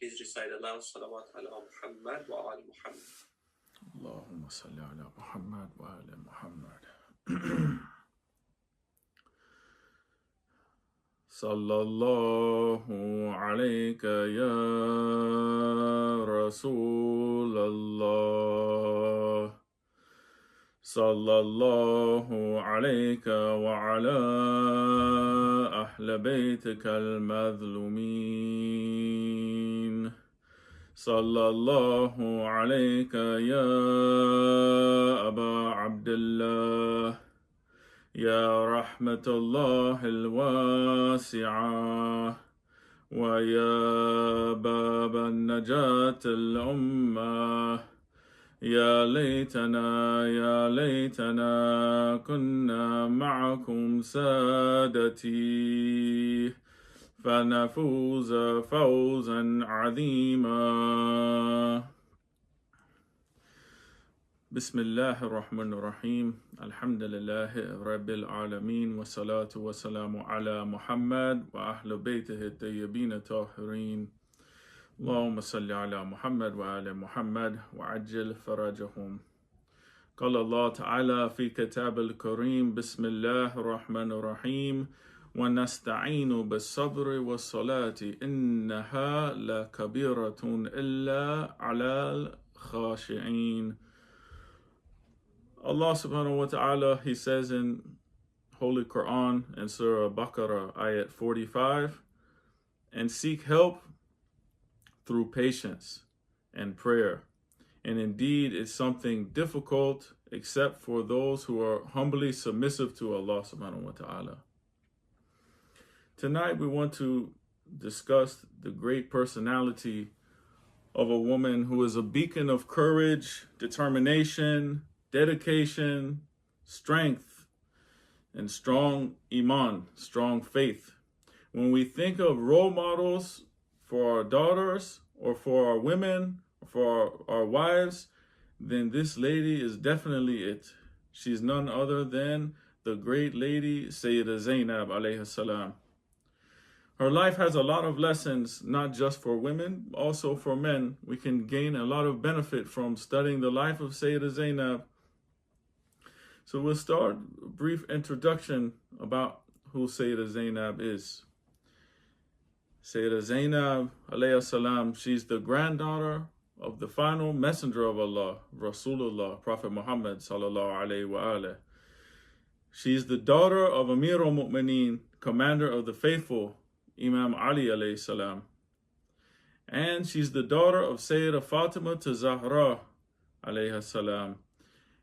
Please recite aloud salawat ala Muhammad wa ali Muhammad. Allahumma salli ala Muhammad wa ali Muhammad. Sallallahu alayka ya Rasulallah. Sallallahu alayka wa ala ahl baytika al-madhlumin. Sallallahu alayka ya Aba Abdullah. يا رحمة الله الواسعة ويا باب النجاة الأمة يا ليتنا كنا معكم سادتي فنفوز فوزا عظيما. بسم الله الرحمن الرحيم. الحمد لله رب العالمين والصلاة والسلام على محمد وأهل بيته الطيبين الطاهرين. اللهم صل على محمد وآل محمد وعجل فرجهم. قال الله تعالى في كتاب الكريم بسم الله الرحمن الرحيم ونستعين بالصبر والصلاة إنها لكبيرة إلا على الخاشعين. Allah subhanahu wa ta'ala, he says in Holy Quran in Surah Baqarah, ayat 45, and seek help through patience and prayer. And indeed, it's something difficult except for those who are humbly submissive to Allah subhanahu wa ta'ala. Tonight, we want to discuss the great personality of a woman who is a beacon of courage, determination, dedication, strength, and strong iman, strong faith. When we think of role models for our daughters or for our women, or for our wives, then this lady is definitely it. She's none other than the great lady 𝐶𝐬𝐿 alayhi salam. Her life has a lot of lessons, not just for women, also for men. We can gain a lot of benefit from studying the life of 𝐶𝐬𝐿. So we'll start a brief introduction about who 𝐶𝐬𝐿 is. 𝐶𝐬𝐿 alayhi salam, she's the granddaughter of the final messenger of Allah, Rasulullah, Prophet Muhammad sallallahu alayhi wa alayhi. She's the daughter of Amir al-Mu'mineen, commander of the faithful, Imam Ali alayhi salam. And she's the daughter of Sayyidah Fatima to Zahra alayhi salam.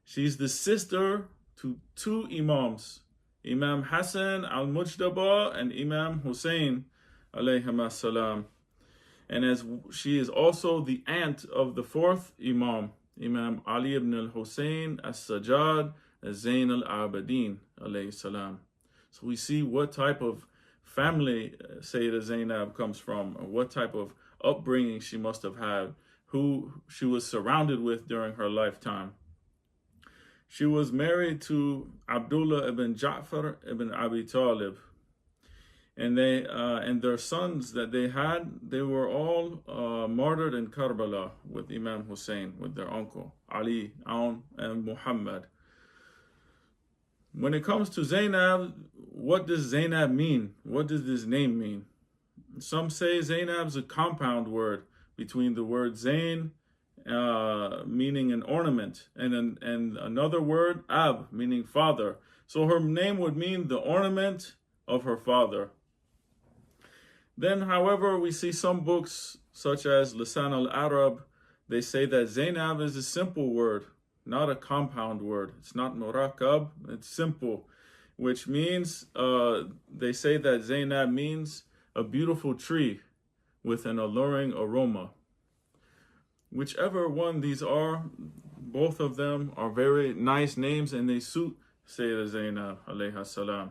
She's the sister to two Imams, Imam Hassan al-Mujtaba and Imam Hussein alayhim salam. And as she is also the aunt of the fourth Imam, Imam Ali ibn al-Hussein as-Sajjad as-Zayn al-Abidin alayhi salam. So we see what type of family 𝐶𝐬𝐿 comes from, or what type of upbringing she must have had, who she was surrounded with during her lifetime. She was married to Abdullah ibn Ja'far ibn Abi Talib. And their sons that they had, they were all martyred in Karbala with Imam Hussein, with their uncle, Ali, Aun, and Muhammad. When it comes to Zainab, what does Zainab mean? What does this name mean? Some say Zainab is a compound word between the word Zain, meaning an ornament, and another word, Ab, meaning father. So her name would mean the ornament of her father. Then, however, we see some books, such as Lisan al-Arab, they say that Zainab is a simple word, not a compound word. It's not murakkab, it's simple, which means, they say that Zainab means a beautiful tree with an alluring aroma. Whichever one these are, both of them are very nice names and they suit 𝐶𝐬𝐿 alayhi salam.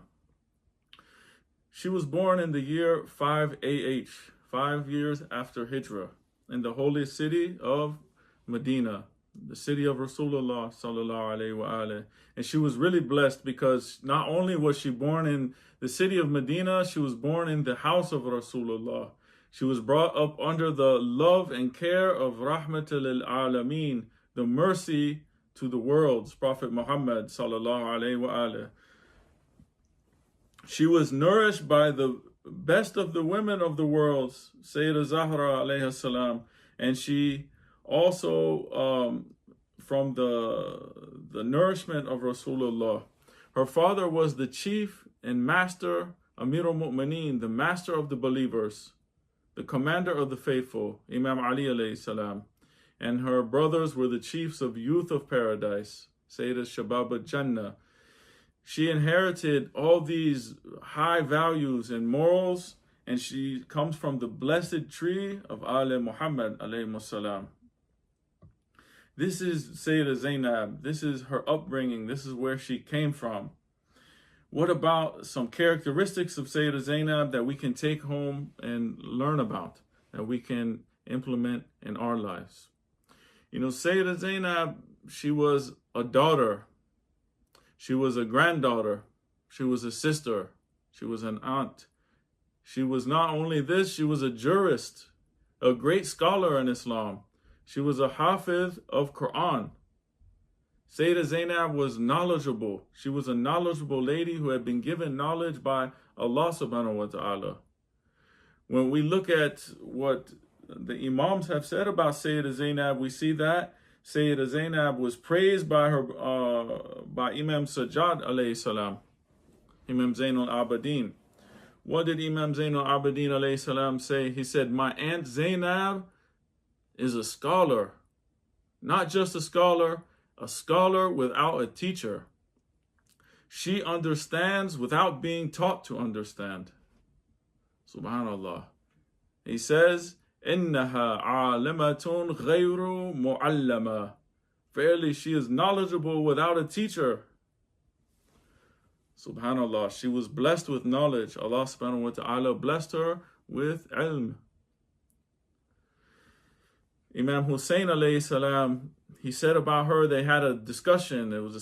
She was born in the year 5 AH, 5 years after Hijrah, in the holy city of Medina, the city of Rasulullah sallallahu alayhi wa alayhi. And she was really blessed because not only was she born in the city of Medina, she was born in the house of Rasulullah. She was brought up under the love and care of Rahmatul Alameen, the mercy to the worlds, Prophet Muhammad sallallahu alaihi wasallam. She was nourished by the best of the women of the worlds, Sayyidah Zahra alayhi salam, and she also from the nourishment of Rasulullah. Her father was the chief and master, Amir al-Mu'mineen, the master of the believers, the commander of the faithful, Imam Ali alayhi salam, and her brothers were the chiefs of youth of paradise, Sayyidah Shabab al-Jannah. She inherited all these high values and morals, and she comes from the blessed tree of Ali Muhammad alayhi salam. This is Sayyidah Zainab. This is her upbringing. This is where she came from. What about some characteristics of Sayyidah Zainab that we can take home and learn about, that we can implement in our lives? You know, Sayyidah Zainab, she was a daughter. She was a granddaughter. She was a sister. She was an aunt. She was not only this, she was a jurist, a great scholar in Islam. She was a hafiz of Quran. Sayyidah Zainab was knowledgeable. She was a knowledgeable lady who had been given knowledge by Allah subhanahu wa ta'ala. When we look at what the Imams have said about Sayyidah Zainab, we see that Sayyidah Zainab was praised by her by Imam Sajjad alayhi salam, Imam Zayn al-Abidin. What did Imam Zayn al-Abidin alayhi salam say? He said, my aunt Zainab is a scholar, not just a scholar without a teacher. She understands without being taught to understand. Subhanallah. He says, إِنَّهَا عَالِمَةٌ غَيْرُ مُعَلَّمَةٌ. Verily, she is knowledgeable without a teacher. Subhanallah. She was blessed with knowledge. Allah subhanahu wa ta'ala blessed her with ilm. Imam Hussein alayhi salam, he said about her, they had a discussion. It was a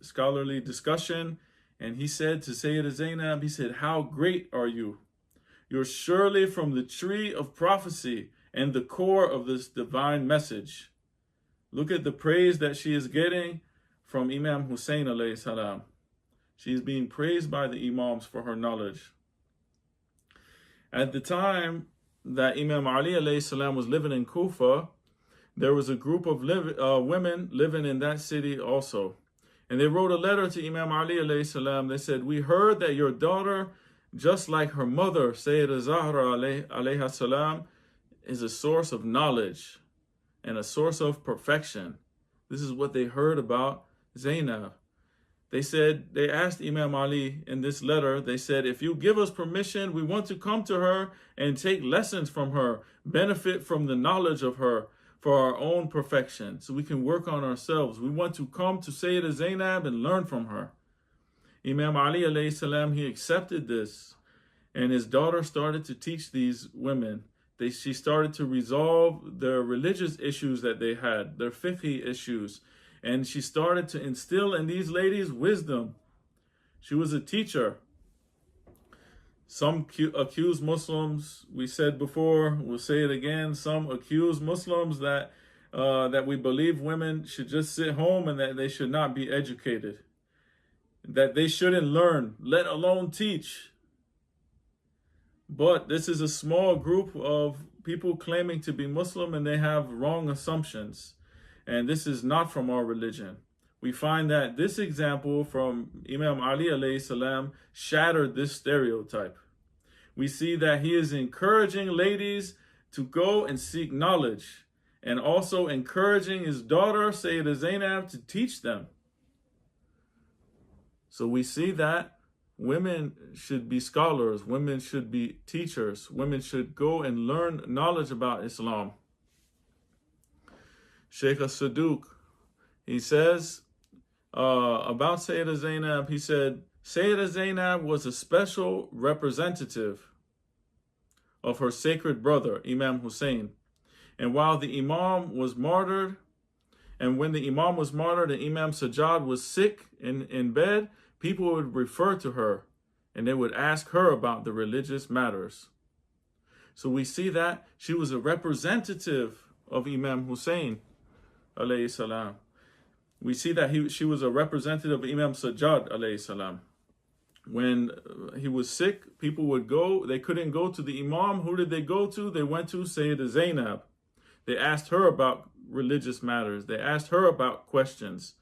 scholarly discussion. And he said to Sayyidah Zainab, he said, how great are you? You're surely from the tree of prophecy and the core of this divine message. Look at the praise that she is getting from Imam Hussein alayhi salam. She is being praised by the Imams for her knowledge. At the time that Imam Ali alayhi salam was living in Kufa, there was a group of women living in that city also. And they wrote a letter to Imam Ali alayhi salam. They said, we heard that your daughter, just like her mother, Sayyidah Zahra alayha salam, is a source of knowledge and a source of perfection. This is what they heard about Zainab. They asked Imam Ali in this letter, they said, if you give us permission, we want to come to her and take lessons from her, benefit from the knowledge of her for our own perfection, so we can work on ourselves. We want to come to Sayyidah Zainab and learn from her. Imam Ali alayhi salam, he accepted this, and his daughter started to teach these women. She started to resolve their religious issues that they had, their fiqhi issues, and she started to instill in these ladies wisdom. She was a teacher. Some accuse Muslims, we said before, we'll say it again, some accuse Muslims that we believe women should just sit home and that they should not be educated, that they shouldn't learn, let alone teach. But this is a small group of people claiming to be Muslim, and they have wrong assumptions. And this is not from our religion. We find that this example from Imam Ali alayhi salam shattered this stereotype. We see that he is encouraging ladies to go and seek knowledge, and also encouraging his daughter, Sayyidah Zainab, to teach them. So we see that women should be scholars, women should be teachers, women should go and learn knowledge about Islam. Sheikh As-Saduq, he says about Sayyidah Zainab, he said, Sayyidah Zainab was a special representative of her sacred brother, Imam Hussein. And while the Imam was martyred, and when the Imam was martyred and Imam Sajjad was sick in bed, people would refer to her and they would ask her about the religious matters. So we see that she was a representative of Imam Hussein, alayhi salam. We see that she was a representative of Imam Sajjad, alayhi salam. When he was sick, people would go, they couldn't go to the Imam. Who did they go to? They went to Sayyidah Zainab. They asked her about religious matters. They asked her about questions.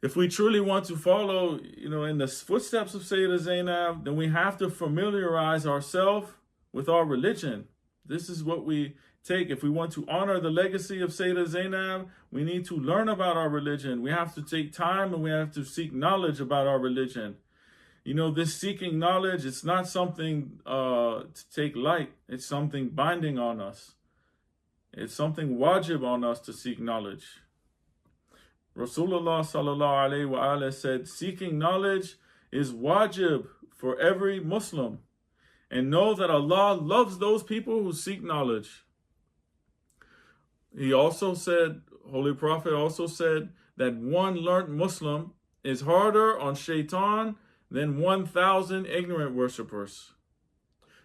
If we truly want to follow, in the footsteps of Sayyidah Zainab, then we have to familiarize ourselves with our religion. This is what we take. If we want to honor the legacy of Sayyidah Zainab, we need to learn about our religion. We have to take time and we have to seek knowledge about our religion. This seeking knowledge, it's not something to take light. It's something binding on us. It's something wajib on us to seek knowledge. Rasulullah sallallahu alayhi wa alayhi said, seeking knowledge is wajib for every Muslim. And know that Allah loves those people who seek knowledge. He also said, Holy Prophet also said, that one learned Muslim is harder on shaitan than 1,000 ignorant worshippers.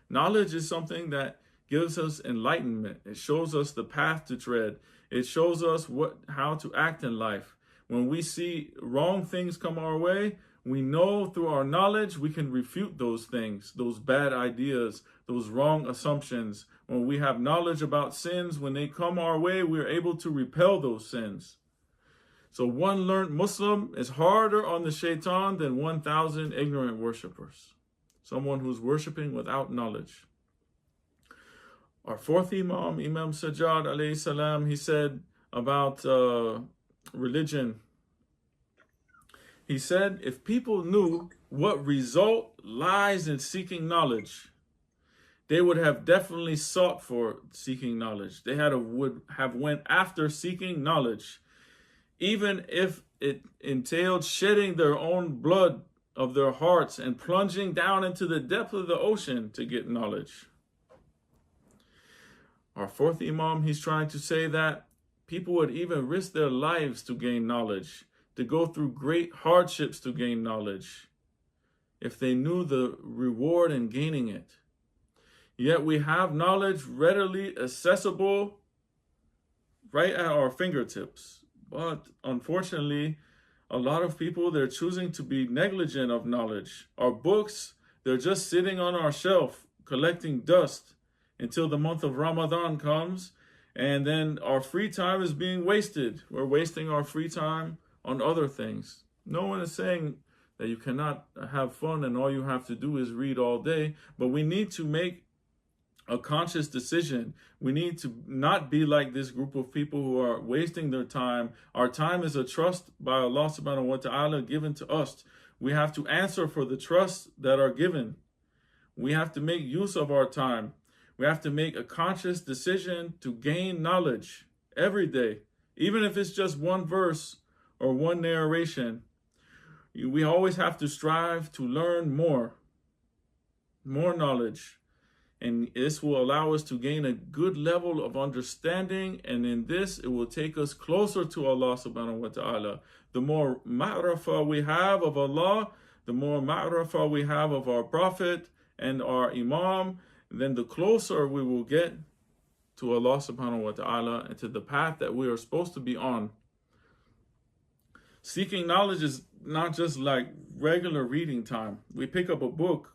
Knowledge is something that gives us enlightenment. It shows us the path to tread. It shows us how to act in life. When we see wrong things come our way, we know through our knowledge we can refute those things, those bad ideas, those wrong assumptions. When we have knowledge about sins, when they come our way, we're able to repel those sins. So one learned Muslim is harder on the shaitan than 1,000 ignorant worshippers. Someone who's worshiping without knowledge. Our fourth Imam, Imam Sajjad alayhi salam, he said about religion. He said, if people knew what result lies in seeking knowledge, they would have definitely sought for seeking knowledge. They would have went after seeking knowledge, even if it entailed shedding their own blood of their hearts and plunging down into the depth of the ocean to get knowledge. Our fourth Imam, he's trying to say that people would even risk their lives to gain knowledge, to go through great hardships to gain knowledge, if they knew the reward in gaining it. Yet we have knowledge readily accessible right at our fingertips. But unfortunately, a lot of people, they're choosing to be negligent of knowledge. Our books, they're just sitting on our shelf, collecting dust until the month of Ramadan comes, and then our free time is being wasted. We're wasting our free time on other things. No one is saying that you cannot have fun and all you have to do is read all day, but we need to make a conscious decision. We need to not be like this group of people who are wasting their time. Our time is a trust by Allah subhanahu wa ta'ala given to us. We have to answer for the trusts that are given. We have to make use of our time. We have to make a conscious decision to gain knowledge every day, even if it's just one verse or one narration. We always have to strive to learn more knowledge. And this will allow us to gain a good level of understanding. And in this, it will take us closer to Allah subhanahu wa ta'ala. The more ma'rifah we have of Allah, the more ma'rifah we have of our Prophet and our Imam, then the closer we will get to Allah subhanahu wa ta'ala and to the path that we are supposed to be on. Seeking knowledge is not just like regular reading time. We pick up a book,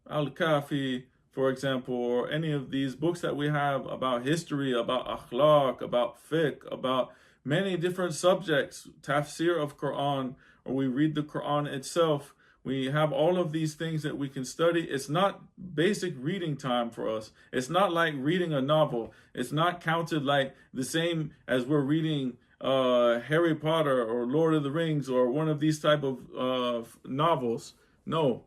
Al-Kafi, for example, or any of these books that we have about history, about akhlaq, about fiqh, about many different subjects, tafsir of Quran, or we read the Quran itself. We have all of these things that we can study. It's not basic reading time for us. It's not like reading a novel. It's not counted like the same as we're reading Harry Potter or Lord of the Rings or one of these type of novels. No,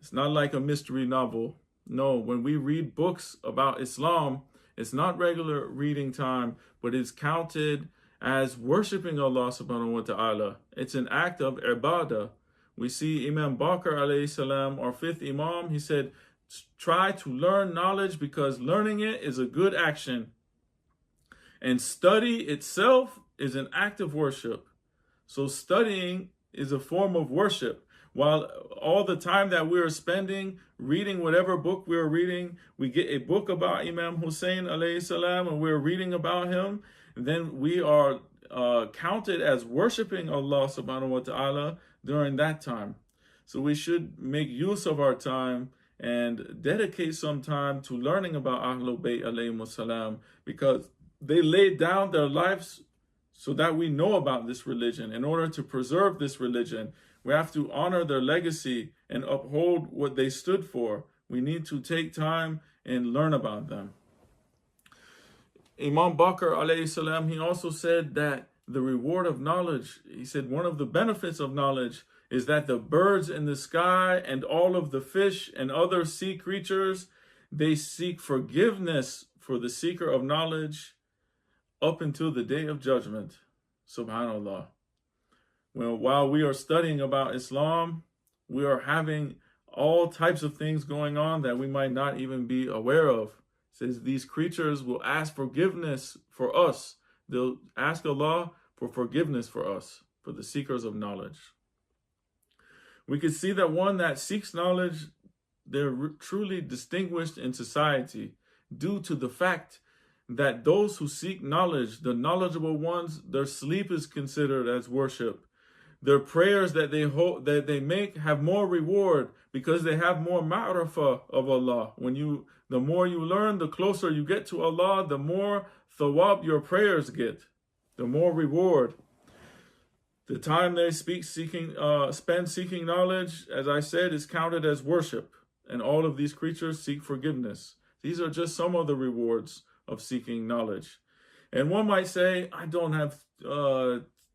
it's not like a mystery novel. No, when we read books about Islam, it's not regular reading time, but it's counted as worshiping Allah subhanahu wa ta'ala. It's an act of ibadah. We see Imam Bakr alayhi salam, our fifth Imam, he said, try to learn knowledge because learning it is a good action. And study itself is an act of worship. So studying is a form of worship. while all the time that we're spending reading whatever book we're reading, we get a book about Imam Hussein alayhi salam and we're reading about him, then we are counted as worshiping Allah subhanahu wa ta'ala during that time. So we should make use of our time and dedicate some time to learning about Ahlul Bayt alayhimus salam, because they laid down their lives so that we know about this religion. In order to preserve this religion, we have to honor their legacy and uphold what they stood for. We need to take time and learn about them. Imam Bakr alayhi salam, he also said that the reward of knowledge, he said one of the benefits of knowledge is that the birds in the sky and all of the fish and other sea creatures, they seek forgiveness for the seeker of knowledge up until the day of judgment. Subhanallah. Well, while we are studying about Islam, we are having all types of things going on that we might not even be aware of. It says these creatures will ask forgiveness for us. They'll ask Allah for forgiveness for us, for the seekers of knowledge. We can see that one that seeks knowledge, they're truly distinguished in society due to the fact that those who seek knowledge, the knowledgeable ones, their sleep is considered as worship. Their prayers that they make have more reward because they have more ma'rifah of Allah. The more you learn, the closer you get to Allah, the more thawab your prayers get, the more reward. The time they spend seeking knowledge, as I said, is counted as worship. And all of these creatures seek forgiveness. These are just some of the rewards of seeking knowledge. And one might say, I don't have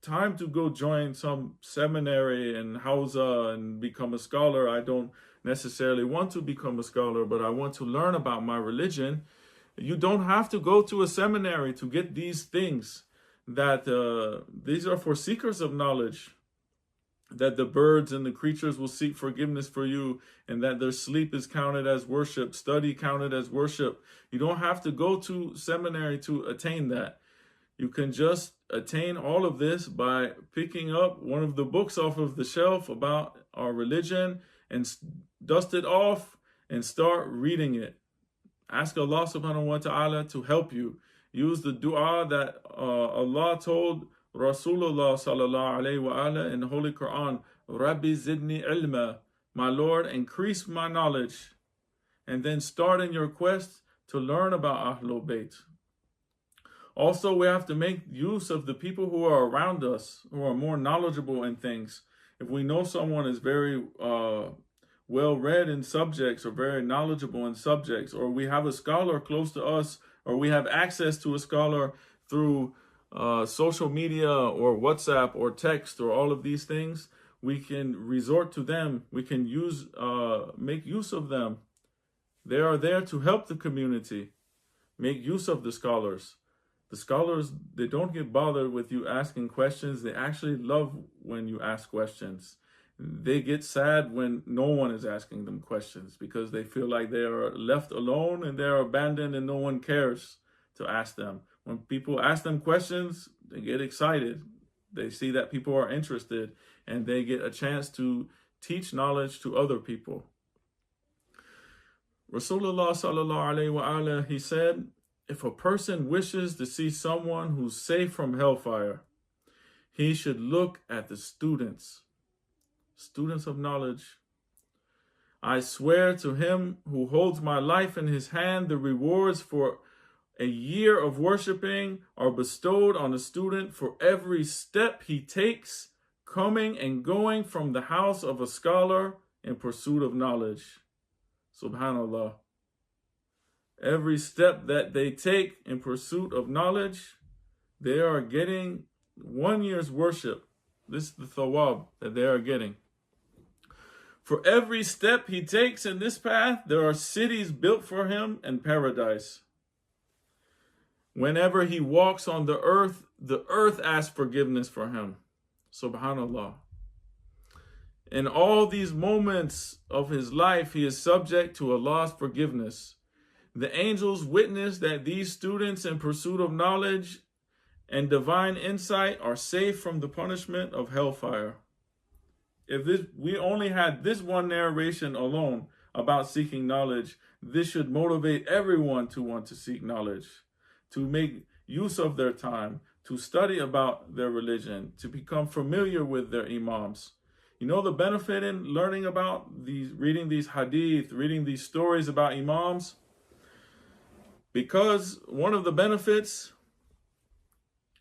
time to go join some seminary in Hausa and become a scholar. I don't necessarily want to become a scholar, but I want to learn about my religion. You don't have to go to a seminary to get these things. That these are for seekers of knowledge, that the birds and the creatures will seek forgiveness for you, and that their sleep is counted as worship, study counted as worship. You don't have to go to seminary to attain that. You can just attain all of this by picking up one of the books off of the shelf about our religion and dust it off and start reading it. Ask Allah subhanahu wa ta'ala to help you. Use the dua that Allah told Rasulullah sallallahu alayhi wa in the Holy Quran, Rabbi zidni ilma, my Lord, increase my knowledge. And then start in your quest to learn about Ahlul Bayt. Also, we have to make use of the people who are around us, who are more knowledgeable in things. If we know someone is very well-read in subjects or very knowledgeable in subjects, or we have a scholar close to us, or we have access to a scholar through social media or WhatsApp or text or all of these things, we can resort to them. We can make use of them. They are there to help the community. Make use of the scholars. The scholars, they don't get bothered with you asking questions. They actually love when you ask questions. They get sad when no one is asking them questions because they feel like they are left alone and they're abandoned and no one cares to ask them. When people ask them questions, they get excited. They see that people are interested and they get a chance to teach knowledge to other people. Rasulullah sallallahu alayhi wa alihi, he said, if a person wishes to see someone who's safe from hellfire, he should look at the students of knowledge. I swear to him who holds my life in his hand, the rewards for a year of worshiping are bestowed on a student for every step he takes, coming and going from the house of a scholar in pursuit of knowledge. Subhanallah. Every step that they take in pursuit of knowledge, they are getting 1 year's worship. This is the thawab that they are getting. For every step he takes in this path, there are cities built for him and paradise. Whenever he walks on the earth asks forgiveness for him. Subhanallah. In all these moments of his life, he is subject to Allah's forgiveness. The angels witness that these students in pursuit of knowledge and divine insight are safe from the punishment of hellfire. If we only had this one narration alone about seeking knowledge, this should motivate everyone to want to seek knowledge, to make use of their time, to study about their religion, to become familiar with their imams. You know the benefit in learning about these, reading these hadith, reading these stories about imams? Because one of the benefits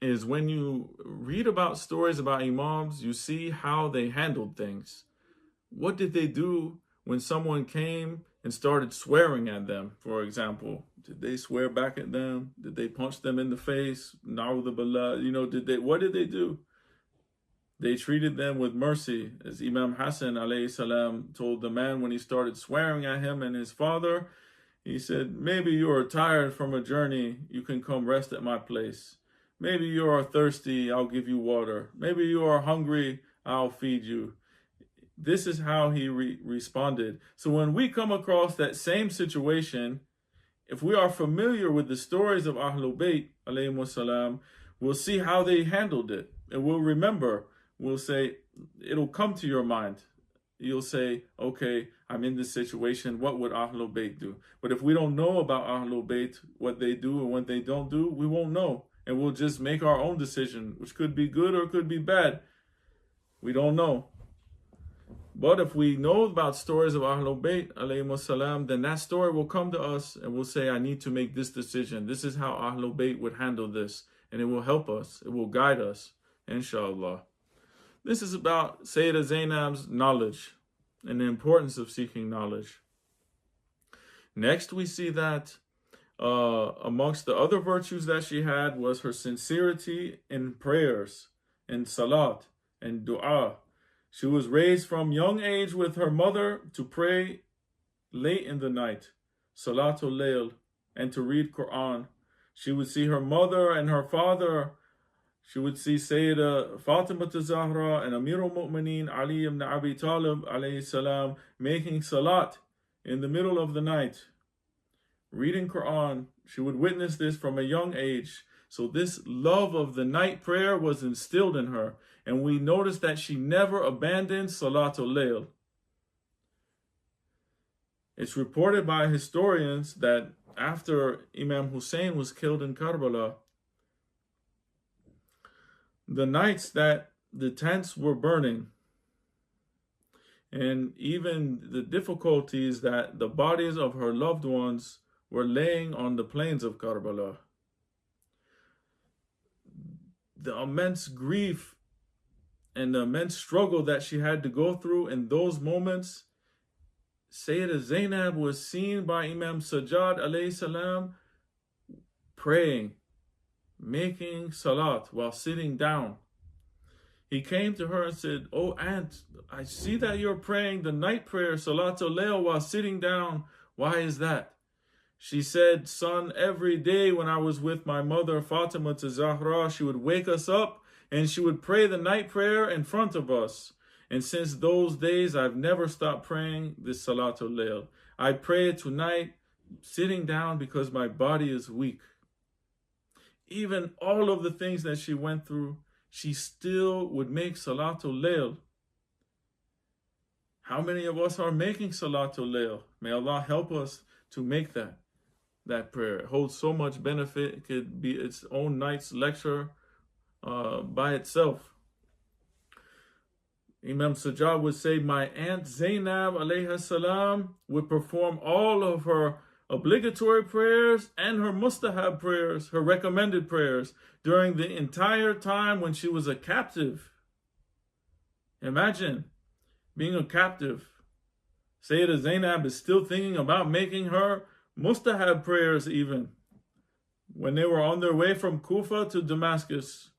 is when you read about stories about imams, you see how they handled things. What did they do when someone came and started swearing at them, for example? Did they swear back at them? Did they punch them in the face? Na'udhu billah, what did they do? They treated them with mercy, as Imam Hassan alayhi salam told the man when he started swearing at him and his father. He said, maybe you are tired from a journey, you can come rest at my place. Maybe you are thirsty, I'll give you water. Maybe you are hungry, I'll feed you. This is how he responded. So when we come across that same situation, if we are familiar with the stories of Ahlul Bayt alayhimus salam, we'll see how they handled it. And we'll remember, we'll say, it'll come to your mind. You'll say, okay, I'm in this situation, what would Ahlul Bayt do? But if we don't know about Ahlul Bayt, what they do and what they don't do, we won't know. And we'll just make our own decision, which could be good or could be bad. We don't know. But if we know about stories of Ahlul Bayt alayhimus salam, then that story will come to us and we'll say, I need to make this decision. This is how Ahlul Bayt would handle this. And it will help us. It will guide us, inshallah. This is about Sayyidah Zainab's knowledge and the importance of seeking knowledge. Next, we see that amongst the other virtues that she had was her sincerity in prayers, in salat, and dua. She was raised from young age with her mother to pray late in the night, Salatul Layl, and to read Quran. She would see her mother and her father. She would see Sayyidah Fatima Zahra and Amir al-Mu'mineen Ali ibn Abi Talib alayhi salam making salat in the middle of the night, reading Quran. She would witness this from a young age. So this love of the night prayer was instilled in her. And we notice that she never abandoned Salatul Layl. It's reported by historians that after Imam Hussein was killed in Karbala, the nights that the tents were burning, and even the difficulties that the bodies of her loved ones were laying on the plains of Karbala, the immense grief and the immense struggle that she had to go through in those moments, Sayyidah Zainab was seen by Imam Sajjad alayhi salam praying, making salat while sitting down. He came to her and said, "Oh aunt, I see that you're praying the night prayer, Salatul Layl, while sitting down. Why is that?" She said, "Son, every day when I was with my mother Fatima Zahra, she would wake us up and she would pray the night prayer in front of us. And since those days, I've never stopped praying this Salatul Layl. I pray it tonight sitting down because my body is weak." Even all of the things that she went through, she still would make Salatul Layl. How many of us are making Salatul Layl? May Allah help us to make that prayer. It holds so much benefit. It could be its own night's lecture by itself. Imam Sajjad would say, my aunt Zainab alayha salam would perform all of her obligatory prayers and her mustahab prayers, her recommended prayers, during the entire time when she was a captive. Imagine being a captive. Sayyidah Zainab is still thinking about making her mustahab prayers even when they were on their way from Kufa to Damascus.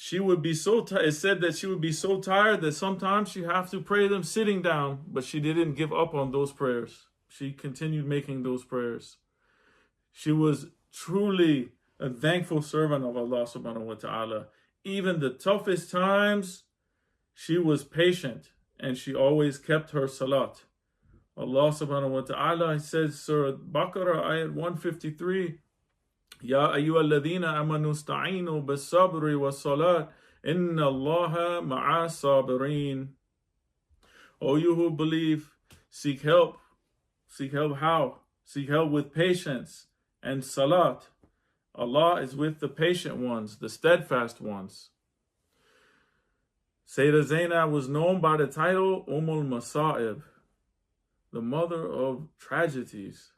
She would be so it said that she would be so tired that sometimes she'd have to pray them sitting down, but she didn't give up on those prayers. She continued making those prayers. She was truly a thankful servant of Allah subhanahu wa ta'ala. Even the toughest times, she was patient and she always kept her salat. Allah subhanahu wa ta'ala says, Surah Baqarah, ayat 153, Ya ayyuhalladhina amanu sta'inu bis-sabri was-salat Inna Allaha 𝐿mostabserin. O you who believe, seek help. Seek help how? Seek help with patience and salat. Allah is with the patient ones, the steadfast ones. Sayyidah Zainab was known by the title al-Masa'ib, the mother of tragedies.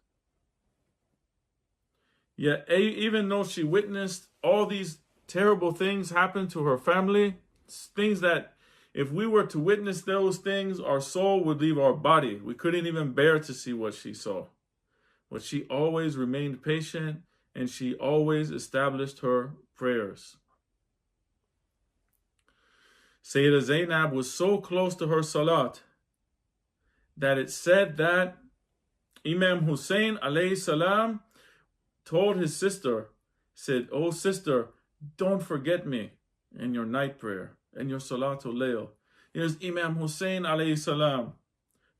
Yet even though she witnessed all these terrible things happen to her family, things that if we were to witness those things, our soul would leave our body. We couldn't even bear to see what she saw. But she always remained patient and she always established her prayers. Sayyidah Zainab was so close to her salat that it said that Imam Hussein alayhi salam told his sister, said, "Oh sister, don't forget me in your night prayer, in your Salatul Layl." Here's Imam Hussein alayhi salam,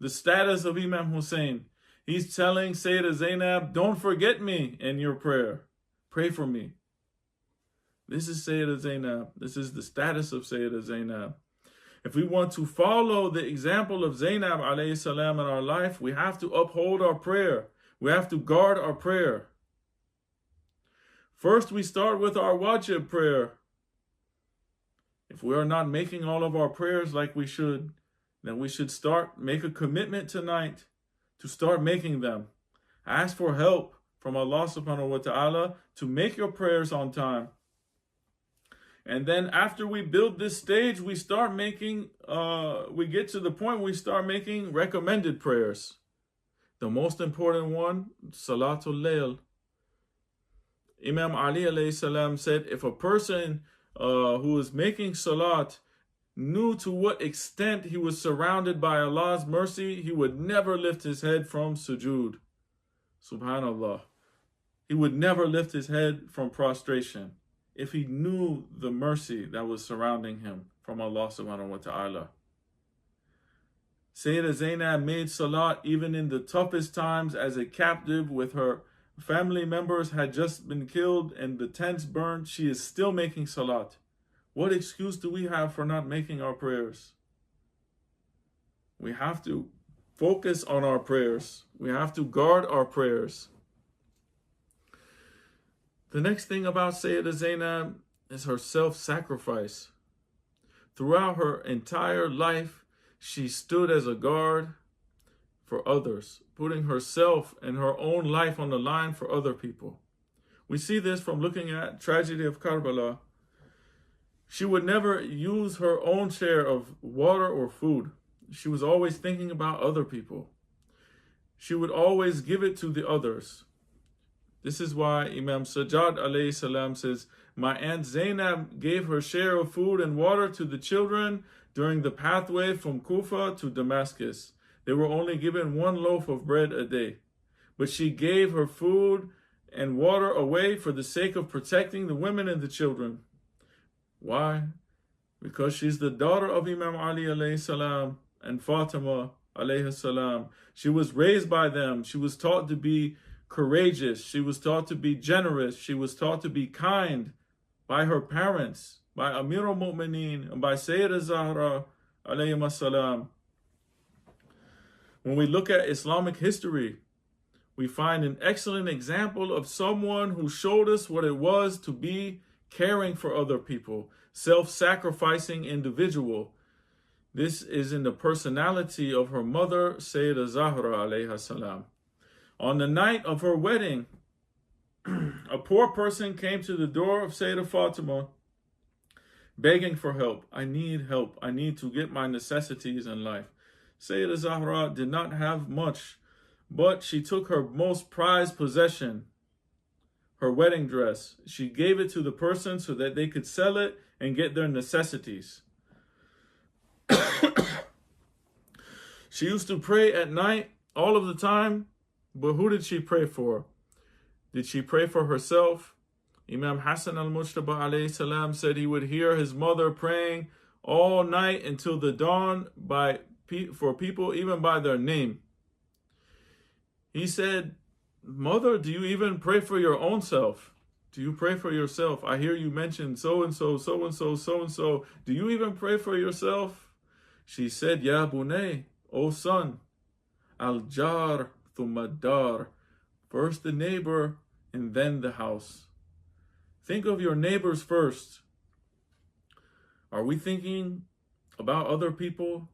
the status of Imam Hussein. He's telling Sayyidah Zainab, don't forget me in your prayer. Pray for me. This is Sayyidah Zainab. This is the status of Sayyidah Zainab. If we want to follow the example of Zainab alayhi salam in our life, we have to uphold our prayer. We have to guard our prayer. First, we start with our wajib prayer. If we are not making all of our prayers like we should, then we should make a commitment tonight to start making them. Ask for help from Allah subhanahu wa ta'ala to make your prayers on time. And then after we build this stage, we get to the point where we start making recommended prayers. The most important one, Salatul Layl. Imam Ali alayhi salam said, if a person who is making salat knew to what extent he was surrounded by Allah's mercy, he would never lift his head from sujood. Subhanallah. He would never lift his head from prostration if he knew the mercy that was surrounding him from Allah subhanahu wa ta'ala. Sayyidah Zainab made salat even in the toughest times as a captive with her family members had just been killed and the tents burned. She is still making salat. What excuse do we have for not making our prayers? We have to focus on our prayers. We have to guard our prayers. The next thing about Sayyidah Zainab is her self-sacrifice. Throughout her entire life, she stood as a guard for others, putting herself and her own life on the line for other people. We see this from looking at tragedy of Karbala. She would never use her own share of water or food. She was always thinking about other people. She would always give it to the others. This is why Imam Sajjad alayhi salam says, my aunt Zainab gave her share of food and water to the children during the pathway from Kufa to Damascus. They were only given one loaf of bread a day. But she gave her food and water away for the sake of protecting the women and the children. Why? Because she's the daughter of Imam Ali alayhi salam and Fatima alayhi salam. She was raised by them. She was taught to be courageous. She was taught to be generous. She was taught to be kind by her parents, by Amir al-Mu'mineen, and by Sayyidah Zahra alayhi salam. When we look at Islamic history, we find an excellent example of someone who showed us what it was to be caring for other people, self-sacrificing individual. This is in the personality of her mother, Sayyidah Zahra alayha salam. On the night of her wedding, a poor person came to the door of Sayyidah Fatima, begging for help. I need help. I need to get my necessities in life. Sayyidah Zahra did not have much, but she took her most prized possession, her wedding dress. She gave it to the person so that they could sell it and get their necessities. She used to pray at night all of the time, but who did she pray for? Did she pray for herself? Imam Hassan al-Mujtaba alayhi salam said he would hear his mother praying all night until the dawn for people even by their name. He said, Mother, do you even pray for your own self? Do you pray for yourself? I hear you mention so-and-so, so-and-so, so-and-so. Do you even pray for yourself? She said, Ya bunay, O son, al-jar thumma dar. First the neighbor and then the house. Think of your neighbors first. Are we thinking about other people?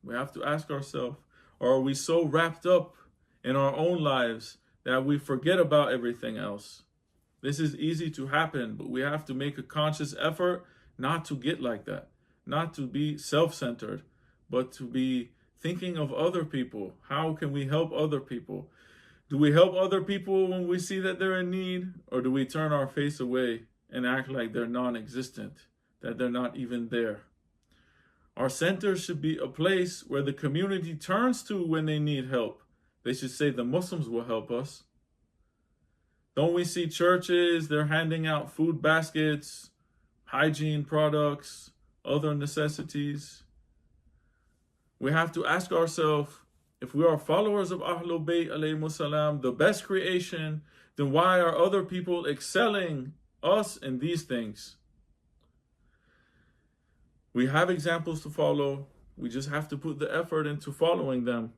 We have to ask ourselves, or are we so wrapped up in our own lives that we forget about everything else? This is easy to happen, but we have to make a conscious effort not to get like that, not to be self-centered, but to be thinking of other people. How can we help other people? Do we help other people when we see that they're in need, or do we turn our face away and act like they're non-existent, that they're not even there? Our center should be a place where the community turns to when they need help. They should say the Muslims will help us. Don't we see churches, they're handing out food baskets, hygiene products, other necessities? We have to ask ourselves, if we are followers of Ahlul Bayt alayhimus salam, the best creation, then why are other people excelling us in these things? We have examples to follow. We just have to put the effort into following them.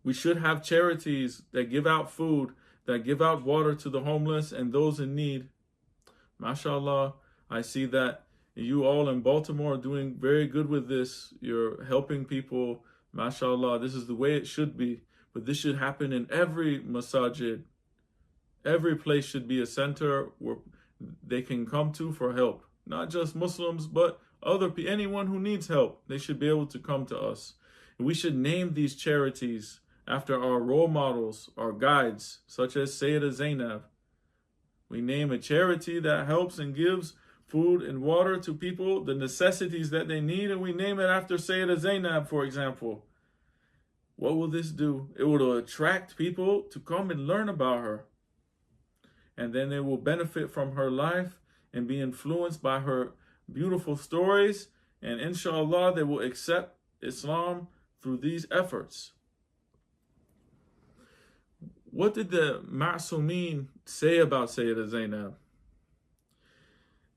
We should have charities that give out food, that give out water to the homeless and those in need. MashaAllah, I see that you all in Baltimore are doing very good with this. You're helping people. MashaAllah, this is the way it should be. But this should happen in every masajid. Every place should be a center where they can come to for help. Not just Muslims, but anyone who needs help. They should be able to come to us. And we should name these charities after our role models, our guides, such as Sayyidah Zainab. We name a charity that helps and gives food and water to people, the necessities that they need, and we name it after Sayyidah Zainab, for example. What will this do? It will attract people to come and learn about her. And then they will benefit from her life and be influenced by her beautiful stories. And inshallah, they will accept Islam through these efforts. What did the Ma'sumin say about Sayyidah Zainab?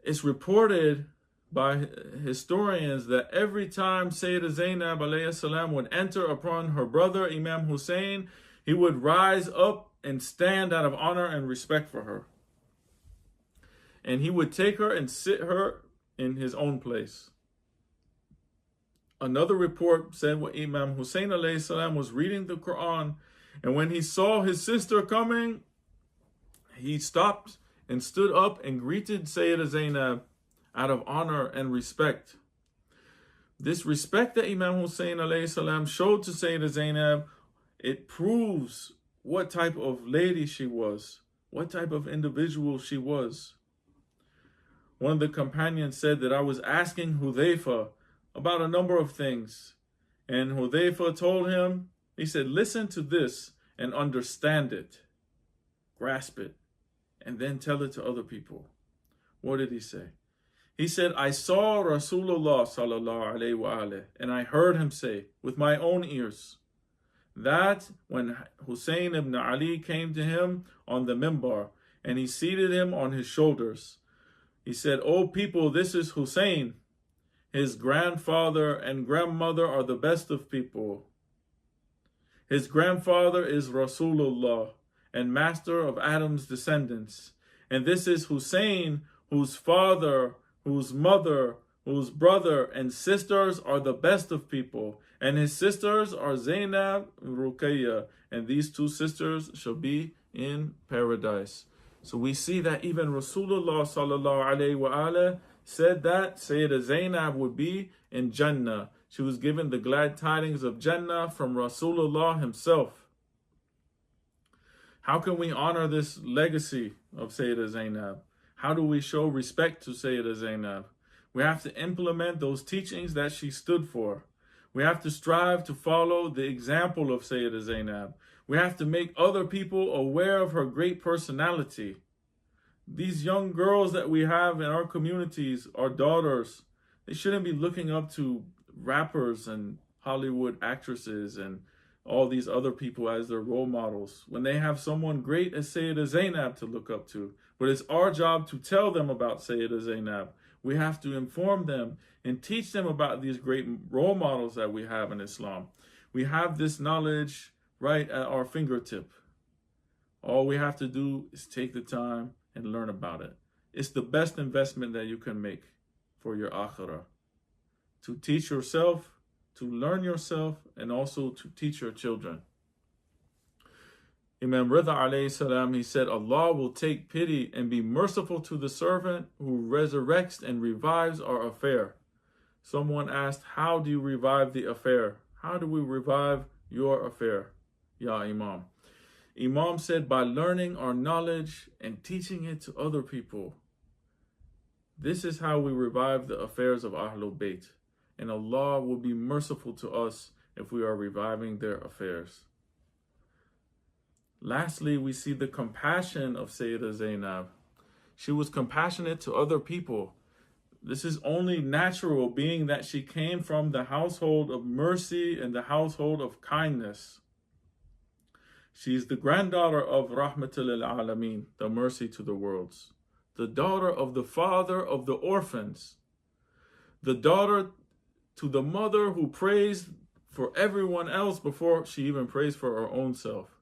It's reported by historians that every time Sayyidah Zainab alayhi salam would enter upon her brother Imam Hussein, he would rise up and stand out of honor and respect for her. And he would take her and sit her in his own place. Another report said when Imam Hussein alayhi salam was reading the Quran, and when he saw his sister coming, he stopped and stood up and greeted Sayyidah Zainab out of honor and respect. This respect that Imam Hussein alayhi salam showed to Sayyidah Zainab, it proves what type of lady she was, what type of individual she was. One of the companions said that I was asking Hudhayfa about a number of things, and Hudhayfa told him, he said, listen to this and understand it, grasp it, and then tell it to other people. What did he say? He said, I saw Rasulullah sallallahu alayhi wa alayhi, and I heard him say with my own ears that when Hussein ibn Ali came to him on the minbar and he seated him on his shoulders, he said, O people, this is Hussein. His grandfather and grandmother are the best of people. His grandfather is Rasulullah and master of Adam's descendants. And this is Hussein, whose father, whose mother, whose brother and sisters are the best of people. And his sisters are Zainab and Ruqayyah. And these two sisters shall be in paradise. So we see that even Rasulullah sallallahu alayhi wa alayhi said that Sayyidah Zainab would be in Jannah. She was given the glad tidings of Jannah from Rasulullah himself. How can we honor this legacy of Sayyidah Zainab? How do we show respect to Sayyidah Zainab? We have to implement those teachings that she stood for. We have to strive to follow the example of Sayyidah Zainab. We have to make other people aware of her great personality. These young girls that we have in our communities, our daughters, they shouldn't be looking up to rappers and Hollywood actresses and all these other people as their role models, when they have someone great as Sayyidah Zainab to look up to. But it's our job to tell them about Sayyidah Zainab. We have to inform them and teach them about these great role models that we have in Islam. We have this knowledge right at our fingertip. All we have to do is take the time and learn about it. It's the best investment that you can make for your akhirah. To teach yourself, to learn yourself, and also to teach your children. Imam Rida alayhi salam, he said, Allah will take pity and be merciful to the servant who resurrects and revives our affair. Someone asked, how do you revive the affair? How do we revive your affair, Ya Imam? Imam said, by learning our knowledge and teaching it to other people. This is how we revive the affairs of Ahlul Bayt. And Allah will be merciful to us if we are reviving their affairs. Lastly, we see the compassion of Sayyidah Zainab. She was compassionate to other people. This is only natural, being that she came from the household of mercy and the household of kindness. She's the granddaughter of Rahmatul Alameen, the mercy to the worlds. The daughter of the father of the orphans. The daughter to the mother who prays for everyone else before she even prays for her own self.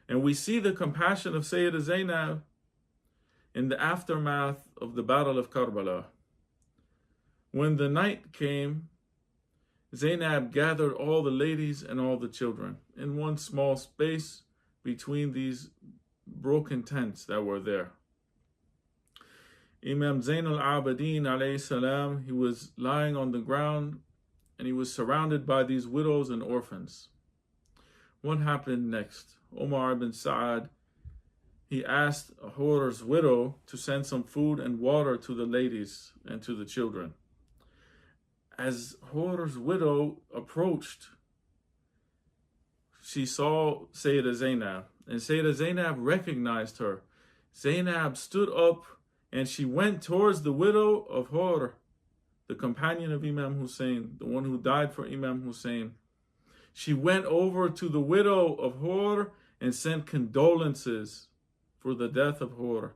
And we see the compassion of Sayyidah Zainab in the aftermath of the Battle of Karbala. When the night came, Zainab gathered all the ladies and all the children in one small space between these broken tents that were there. Imam Zain al-Abidin alayhi salam, he was lying on the ground and he was surrounded by these widows and orphans. What happened next? Umar ibn Sa'ad, he asked Hurr's widow to send some food and water to the ladies and to the children. As Hurr's widow approached, she saw Sayyidah Zainab, and Sayyidah Zainab recognized her. Zainab stood up and she went towards the widow of Hurr, the companion of Imam Hussein, the one who died for Imam Hussein. She went over to the widow of Hurr and sent condolences for the death of Hurr.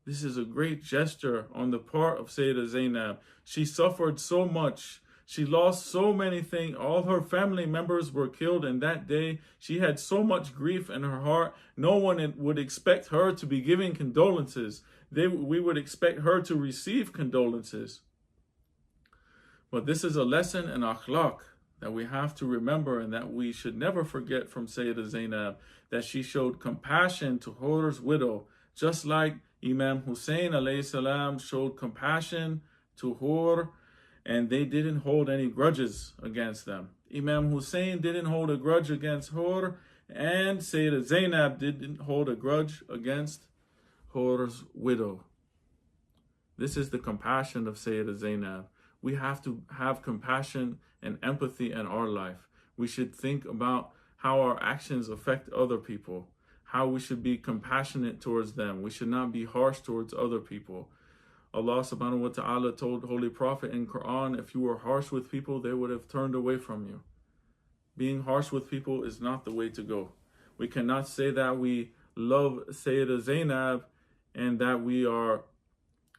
This is a great gesture on the part of Sayyidah Zainab. She suffered so much. She lost so many things. All her family members were killed in that day. She had so much grief in her heart. No one would expect her to be giving condolences. We would expect her to receive condolences. But this is a lesson in akhlaq that we have to remember and that we should never forget from Sayyidah Zainab, that she showed compassion to Hurr's widow, just like Imam Hussein alayhi salam showed compassion to Hurr, and they didn't hold any grudges against them. Imam Hussein didn't hold a grudge against Hurr, and Sayyidah Zainab didn't hold a grudge against Hurr's widow. This is the compassion of Sayyidah Zainab. We have to have compassion and empathy in our life. We should think about how our actions affect other people, how we should be compassionate towards them. We should not be harsh towards other people. Allah subhanahu wa ta'ala told Holy Prophet in Quran, if you were harsh with people, they would have turned away from you. Being harsh with people is not the way to go. We cannot say that we love Sayyidah Zainab and that we are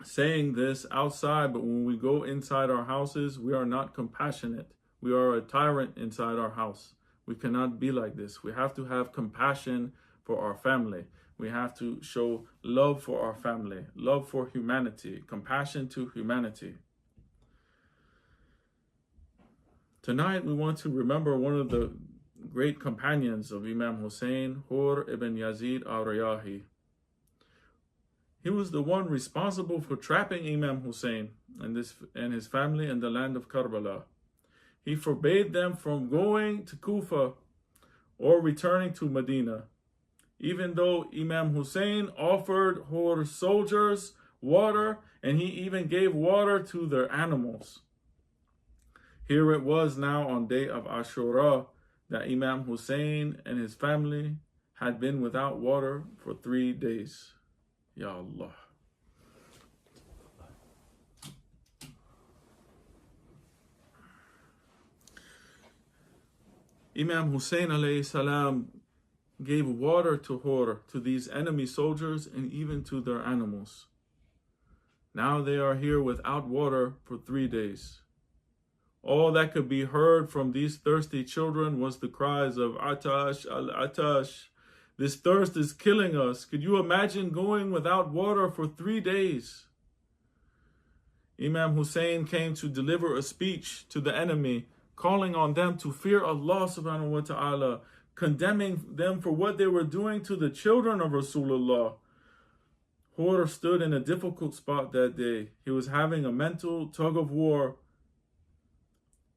saying this outside, but when we go inside our houses, we are not compassionate. We are a tyrant inside our house. We cannot be like this. We have to have compassion for our family. We have to show love for our family, love for humanity, compassion to humanity. Tonight, we want to remember one of the great companions of Imam Hussein, Hurr ibn Yazid al-Riyahi. He was the one responsible for trapping Imam Hussein and his family in the land of Karbala. He forbade them from going to Kufa or returning to Medina, even though Imam Hussein offered Hurr's soldiers water, and he even gave water to their animals. Here it was now on day of Ashura that Imam Hussein and his family had been without water for 3 days. Ya Allah. Imam Hussein alayhi salam gave water to Hur, to these enemy soldiers, and even to their animals. Now they are here without water for 3 days. All that could be heard from these thirsty children was the cries of Atash, al-Atash. This thirst is killing us. Could you imagine going without water for 3 days? Imam Hussein came to deliver a speech to the enemy, calling on them to fear Allah subhanahu wa ta'ala, condemning them for what they were doing to the children of Rasulullah. Hur stood in a difficult spot that day. He was having a mental tug of war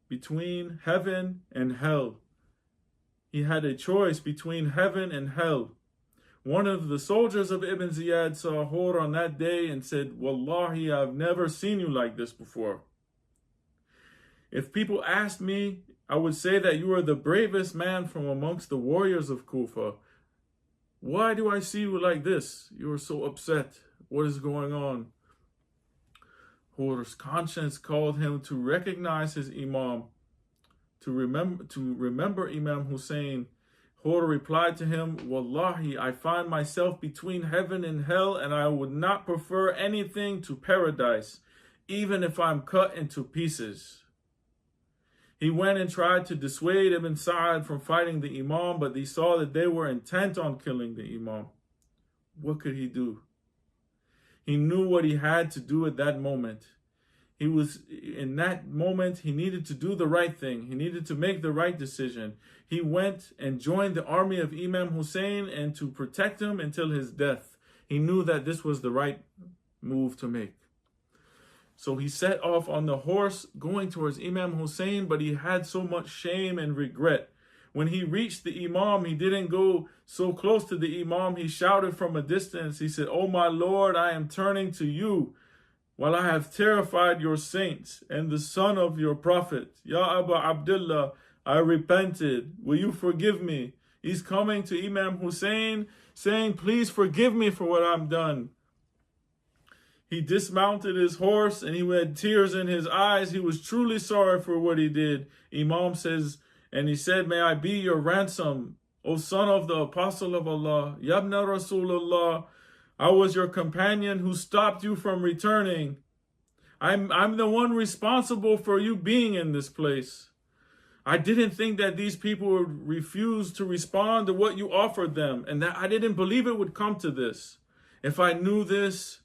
between heaven and hell. He had a choice between heaven and hell. One of the soldiers of Ibn Ziyad saw Hur on that day and said, Wallahi, I've never seen you like this before. If people asked me, I would say that you are the bravest man from amongst the warriors of Kufa. Why do I see you like this? You are so upset. What is going on? Hur's conscience called him to recognize his Imam, to remember Imam Hussein. Hur replied to him, Wallahi, I find myself between heaven and hell, and I would not prefer anything to paradise, even if I'm cut into pieces. He went and tried to dissuade Ibn Sa'd from fighting the Imam, but he saw that they were intent on killing the Imam. What could he do? He knew what he had to do at that moment. In that moment, he needed to do the right thing. He needed to make the right decision. He went and joined the army of Imam Hussein and to protect him until his death. He knew that this was the right move to make. So he set off on the horse going towards Imam Hussein, but he had so much shame and regret. When he reached the Imam, he didn't go so close to the Imam. He shouted from a distance. He said, "Oh my Lord, I am turning to you while I have terrified your saints and the son of your prophet. Ya Abu Abdullah, I repented. Will you forgive me?" He's coming to Imam Hussein saying, "Please forgive me for what I've done." He dismounted his horse and he had tears in his eyes. He was truly sorry for what he did. Imam says, and he said, "May I be your ransom, O son of the apostle of Allah. Yabna Rasulullah, I was your companion who stopped you from returning. I'm the one responsible for you being in this place. I didn't think that these people would refuse to respond to what you offered them, and that I didn't believe it would come to this. If I knew this,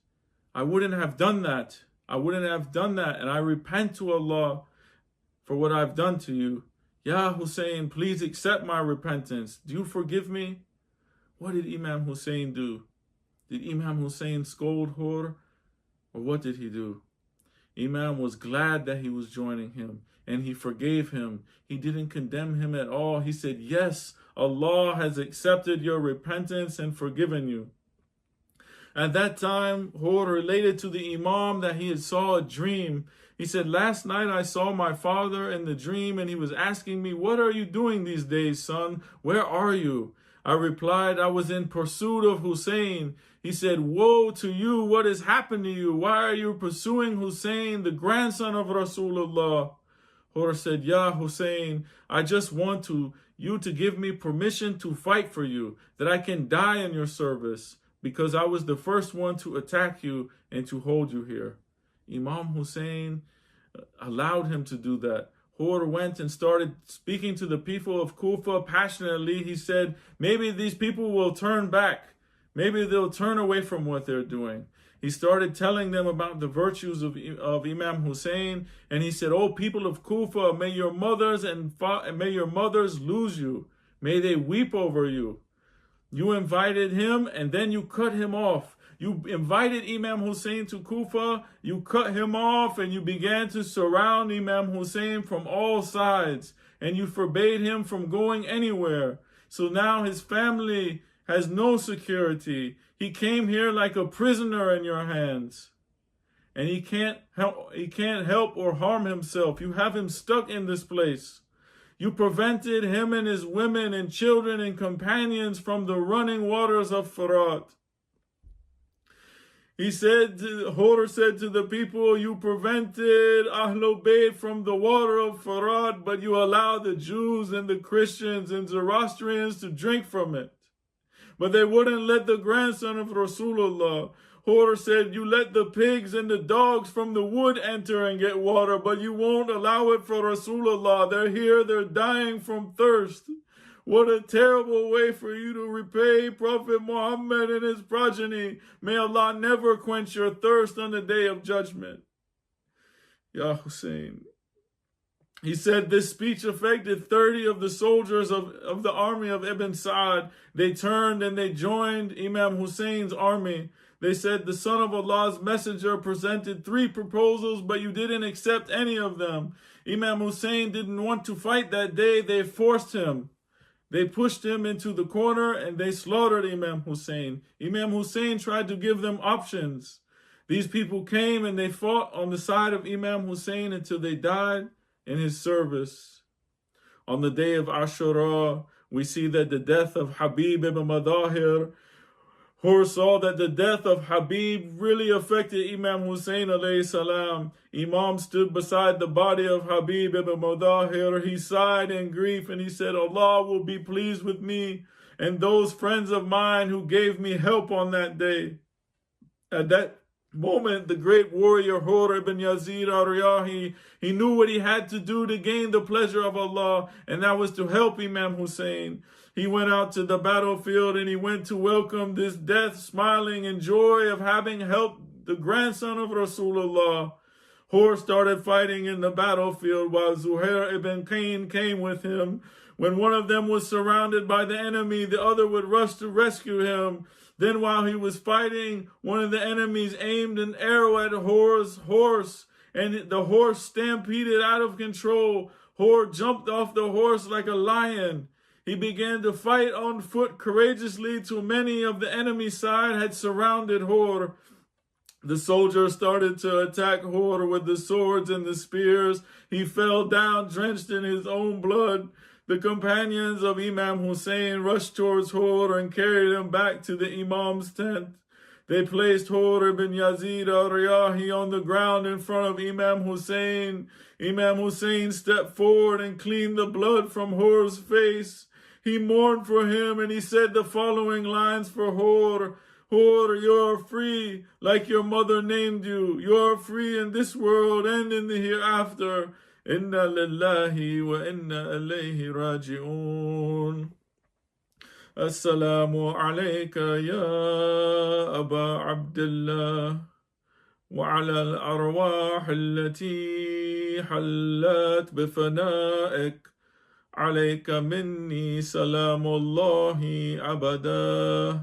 I wouldn't have done that. And I repent to Allah for what I've done to you. Ya Hussein, please accept my repentance. Do you forgive me?" What did Imam Hussein do? Did Imam Hussein scold Hur? Or what did he do? Imam was glad that he was joining him, and he forgave him. He didn't condemn him at all. He said, "Yes, Allah has accepted your repentance and forgiven you." At that time, Hur related to the Imam that he had saw a dream. He said, "Last night I saw my father in the dream, and he was asking me, 'What are you doing these days, son? Where are you?' I replied, 'I was in pursuit of Hussein.' He said, 'Woe to you, what has happened to you? Why are you pursuing Hussein, the grandson of Rasulullah?' Hur said, 'Ya Hussein, I just want you to give me permission to fight for you, that I can die in your service, because I was the first one to attack you and to hold you here.' Imam Hussein allowed him to do that. Hur went and started speaking to the people of Kufa passionately. He said, maybe these people will turn back. Maybe they'll turn away from what they're doing. He started telling them about the virtues of Imam Hussein, and he said, "Oh, people of Kufa, may your mothers lose you. May they weep over you. You invited him and then you cut him off. You invited Imam Hussein to Kufa, you cut him off, and you began to surround Imam Hussein from all sides, and you forbade him from going anywhere. So now his family has no security. He came here like a prisoner in your hands, and he can't help or harm himself. You have him stuck in this place. You prevented him and his women and children and companions from the running waters of Furat. Hur said to the people, you prevented Ahlul Bayt from the water of Farad, but you allowed the Jews and the Christians and Zoroastrians to drink from it. But they wouldn't let the grandson of Rasulullah. Hur said, you let the pigs and the dogs from the wood enter and get water, but you won't allow it for Rasulullah. They're here, they're dying from thirst. What a terrible way for you to repay Prophet Muhammad and his progeny. May Allah never quench your thirst on the day of judgment. Ya Hussein. He said this speech affected 30 of the soldiers of the army of Ibn Sa'ad. They turned and they joined Imam Hussein's army. They said, the son of Allah's messenger presented 3 proposals, but you didn't accept any of them. Imam Hussein didn't want to fight that day. They forced him. They pushed him into the corner and they slaughtered Imam Hussein. Imam Hussein tried to give them options. These people came and they fought on the side of Imam Hussein until they died in his service. On the day of Ashura, we see that the death of Habib ibn Madahir, Hur saw that the death of Habib really affected Imam Hussein alayhi salam. Imam stood beside the body of Habib ibn Madahir. He sighed in grief and he said, Allah will be pleased with me and those friends of mine who gave me help on that day. At that moment, the great warrior Hur ibn Yazid al-Riyahi, he knew what he had to do to gain the pleasure of Allah, and that was to help Imam Hussein. He went out to the battlefield and he went to welcome this death, smiling in joy of having helped the grandson of Rasulullah. Hur started fighting in the battlefield while Zuhair ibn Qayn came with him. When one of them was surrounded by the enemy, the other would rush to rescue him. Then while he was fighting, one of the enemies aimed an arrow at Hur's horse, and the horse stampeded out of control. Hur jumped off the horse like a lion. He began to fight on foot courageously till many of the enemy side had surrounded Hur. The soldiers started to attack Hur with the swords and the spears. He fell down drenched in his own blood. The companions of Imam Hussein rushed towards Hur and carried him back to the Imam's tent. They placed Hur ibn Yazid al-Riyahi on the ground in front of Imam Hussein. Imam Hussein stepped forward and cleaned the blood from Hur's face. He mourned for him and he said the following lines for Hur. Hur, you're free like your mother named you. You're free in this world and in the hereafter. Inna lillahi wa inna ilayhi raji'un. Assalamu alayka ya Aba Abdullah wa ala al-arwah allati hallat bifana'ik. عليك مني سلام الله أبدا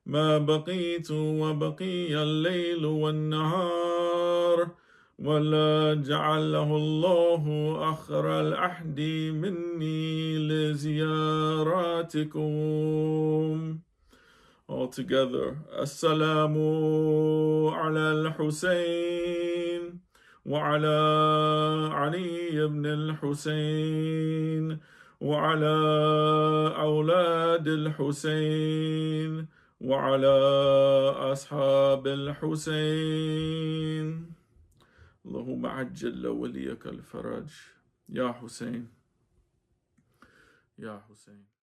ما بقيت وبقي الليل والنهار ولا جعله الله آخر العهد مني لزياراتكم. All together. Assalamu ala al-Husayn وعلى علي بن الحسين وعلى أولاد الحسين وعلى أصحاب الحسين. اللهم عجل لوليك الفرج. يا حسين يا حسين.